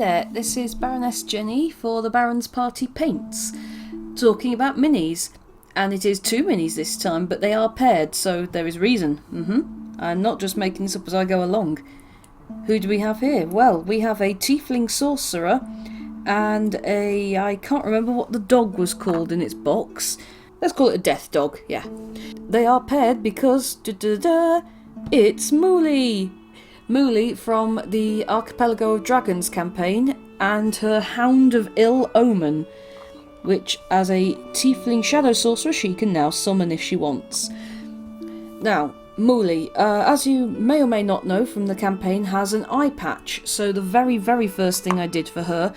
there, this is Baroness Jenny for the Baron's Party Paints, talking about minis. And it is 2 minis this time, but they are paired, so there is reason. I'm not just making this up as I go along. Who do we have here? Well, we have a Tiefling Sorcerer and I can't remember what the dog was called in its box. Let's call it a death dog, yeah. They are paired because, it's Muli! Muli from the Archipelago of Dragons campaign and her Hound of Ill Omen, which as a Tiefling Shadow Sorcerer she can now summon if she wants. Now, Muli, as you may or may not know from the campaign, has an eye patch, so the very, very first thing I did for her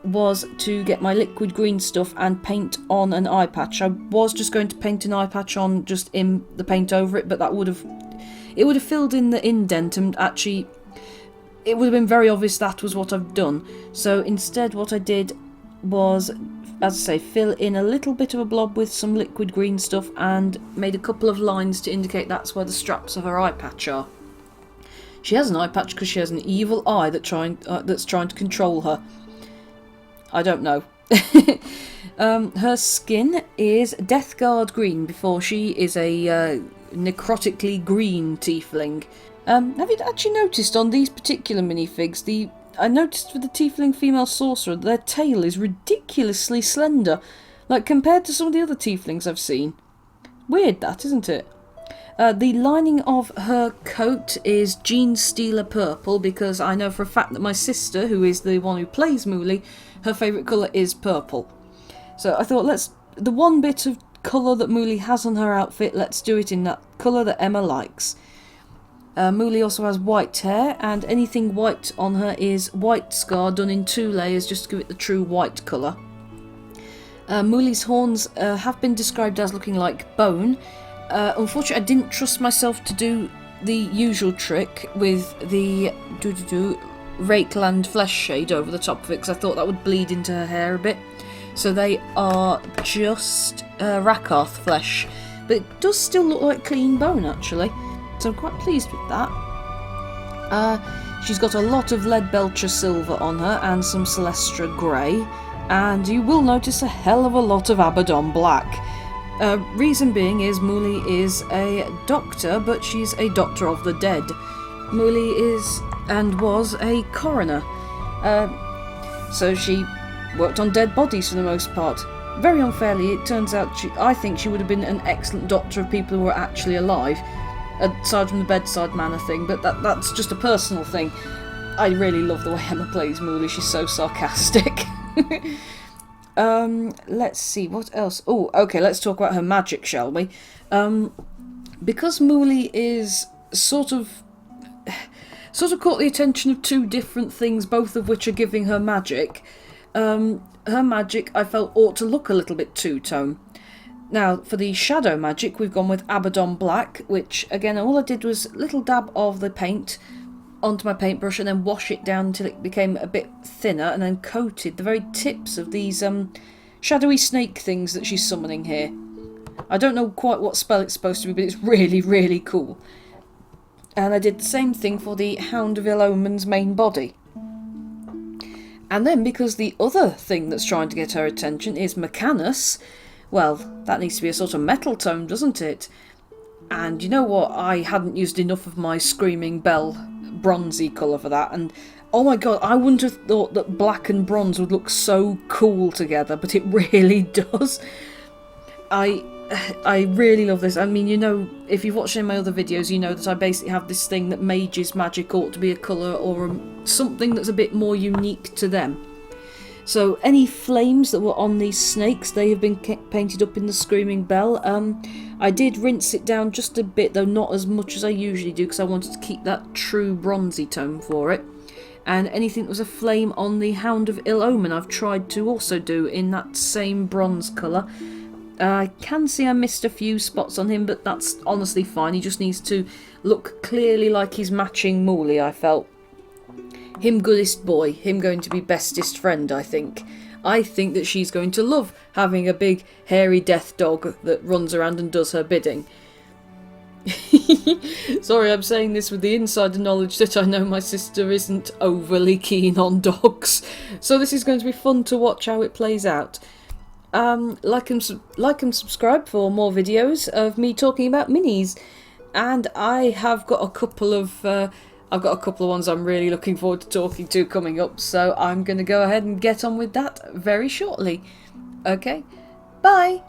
was to get my liquid green stuff and paint on an eye patch. I was just going to paint an eye patch on, just in the paint over it, but that would have filled in the indent, and actually it would have been very obvious that was what I've done. So instead what I did was, as I say, fill in a little bit of a blob with some liquid green stuff and made a couple of lines to indicate that's where the straps of her eye patch are. She has an eye patch because she has an evil eye that's trying to control her. I don't know. Her skin is Deathguard green before she is a necrotically green tiefling. Have you actually noticed on these particular minifigs, I noticed with the Tiefling female sorcerer, their tail is ridiculously slender, like compared to some of the other Tieflings I've seen. Weird that, isn't it? The lining of her coat is Gene Stealer purple, because I know for a fact that my sister, who is the one who plays Muli, her favourite colour is purple. So I thought, the one bit of colour that Muli has on her outfit, let's do it in that colour that Emma likes. Muli also has white hair, and anything white on her is white scar done in 2 layers just to give it the true white colour. Muli's horns have been described as looking like bone. Unfortunately, I didn't trust myself to do the usual trick with the Rakeland flesh shade over the top of it, because I thought that would bleed into her hair a bit. So they are just Rakarth flesh, but it does still look like clean bone actually. So I'm quite pleased with that. She's got a lot of Leadbelcher silver on her and some Celestra grey, and you will notice a hell of a lot of Abaddon black. Reason being is Muli is a doctor, but she's a doctor of the dead. Muli is and was a coroner, so she worked on dead bodies for the most part. Very unfairly, it turns out I think she would have been an excellent doctor of people who were actually alive, aside from the bedside manner thing, but that's just a personal thing. I really love the way Emma plays Muli, she's so sarcastic. Let's see, what else? Oh, okay, let's talk about her magic, shall we? Because Muli is sort of caught the attention of 2 different things, both of which are giving her magic. Her magic, I felt, ought to look a little bit two-tone. Now, for the shadow magic, we've gone with Abaddon Black, which, again, all I did was a little dab of the paint onto my paintbrush and then wash it down until it became a bit thinner, and then coated the very tips of these shadowy snake things that she's summoning here. I don't know quite what spell it's supposed to be, but it's really, really cool. And I did the same thing for the Hound of Ill Omen's main body. And then, because the other thing that's trying to get her attention is Mechas, well, that needs to be a sort of metal tone, doesn't it? And you know what? I hadn't used enough of my Screaming Bell bronzy colour for that, and oh my god, I wouldn't have thought that black and bronze would look so cool together, but it really does. I really love this. I mean, you know, if you've watched any of my other videos, you know that I basically have this thing that mages' magic ought to be a colour or something that's a bit more unique to them. So any flames that were on these snakes, they have been painted up in the Screaming Bell. I did rinse it down just a bit, though not as much as I usually do, because I wanted to keep that true bronzy tone for it. And anything that was a flame on the Hound of Ill Omen, I've tried to also do in that same bronze colour. I can see I missed a few spots on him, but that's honestly fine. He just needs to look clearly like he's matching Muli, I felt. Him goodest boy, him going to be bestest friend, I think. I think that she's going to love having a big hairy death dog that runs around and does her bidding. Sorry, I'm saying this with the insider knowledge that I know my sister isn't overly keen on dogs. So this is going to be fun to watch how it plays out. Like and subscribe for more videos of me talking about minis. And I have got a couple of ones I'm really looking forward to talking to coming up, so I'm going to go ahead and get on with that very shortly. Okay, bye!